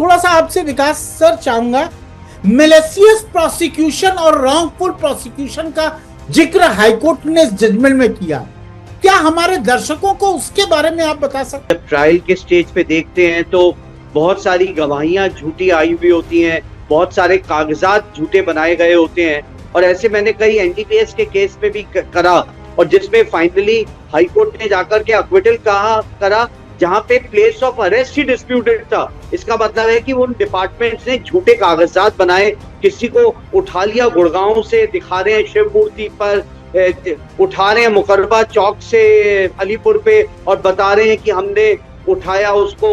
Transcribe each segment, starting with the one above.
थोड़ा सा आपसे विकास सर चाहूंगा, मैलिशियस प्रोसिक्यूशन और रॉन्गफुल प्रोसिक्यूशन का जिक्र हाईकोर्ट ने इस जजमेंट में किया, क्या हमारे दर्शकों को उसके बारे में आप बता सकते हैं? जब ट्रायल के स्टेज पे देखते हैं तो बहुत सारी गवाहियां झूठी आई हुई होती हैं, बहुत सारे कागजात झूठे बनाए गए होते हैं, और ऐसे मैंने कई एनडीपीएस के केस में भी करा, और जिसमें फाइनली हाईकोर्ट ने जाकर के एक्विटल करा जहां पे place of arrest he disputed था। इसका मतलब है कि उन डिपार्टमेंट्स ने झूठे कागजात बनाए, किसी को उठा लिया गुड़गांव से, दिखा रहे हैं शिव मूर्ति पर, उठा रहे हैं मुकरबा चौक से अलीपुर पे और बता रहे हैं कि हमने उठाया उसको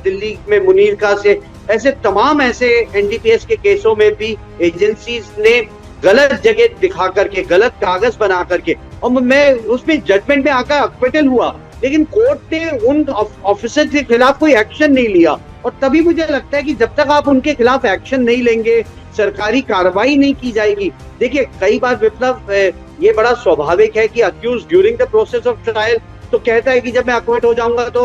दिल्ली में मुनीरका से। ऐसे तमाम ऐसे एनडीपीएस के केसों में भी एजेंसीज ने गलत जगह दिखा करके, गलत कागज बना करके, और मैं उसमें जजमेंट में आकर एक्विटल हुआ, लेकिन कोर्ट ने उन ऑफिसर के खिलाफ कोई एक्शन नहीं लिया। और तभी मुझे लगता है कि जब तक आप उनके खिलाफ एक्शन नहीं लेंगे, सरकारी कार्रवाई नहीं की जाएगी। देखिए, कई बार विप्लव, ये बड़ा स्वाभाविक है कि accused during the process of trial तो कहता है कि जब मैं एक्विट हो जाऊंगा तो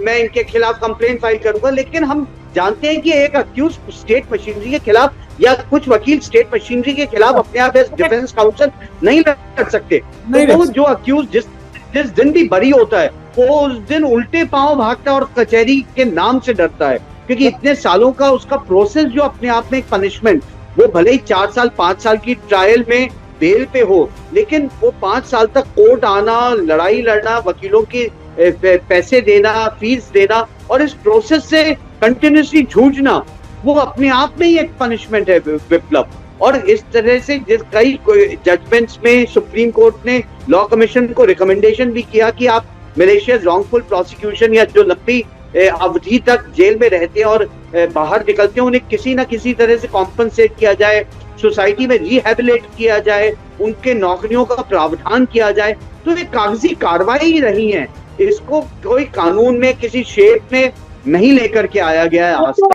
मैं इनके खिलाफ कंप्लेंट फाइल करूंगा, लेकिन हम जानते हैं कि एक अक्यूज स्टेट मशीनरी के खिलाफ या कुछ वकील स्टेट मशीनरी के खिलाफ अपने आप एज डिफेंस काउंसिल नहीं लड़ सकते। तो वो जो अक्यूज जिस दिन भी बरी होता है, वो उस दिन उल्टे पांव भागता है और कचहरी के नाम से डरता है, क्योंकि इतने सालों का उसका प्रोसेस जो अपने आप में एक पनिशमेंट, वो भले ही 4 साल 5 साल की ट्रायल में बेल पे हो, लेकिन वो 5 साल तक कोर्ट आना, लड़ाई लड़ना, वकीलों की पैसे देना, फीस देना, और इस प्रोसेस से कंटिन्यूसली जूझना, वो अपने आप में ही एक पनिशमेंट है विप्लव। और इस तरह से कई जजमेंट्स में सुप्रीम कोर्ट ने लॉ कमीशन को रिकमेंडेशन भी किया कि आप मैलिशियस रॉन्गफुल प्रोसिक्यूशन या जो लंबी अवधि तक जेल में रहते हैं और बाहर निकलते हैं, उन्हें किसी ना किसी तरह से कॉम्पनसेट किया जाए, सोसाइटी में रिहेबिलिट किया जाए, उनके नौकरियों का प्रावधान किया जाए। तो ये कागजी कार्रवाई ही रही है, इसको कोई कानून में किसी शेप में नहीं लेकर के आया गया है आज तक।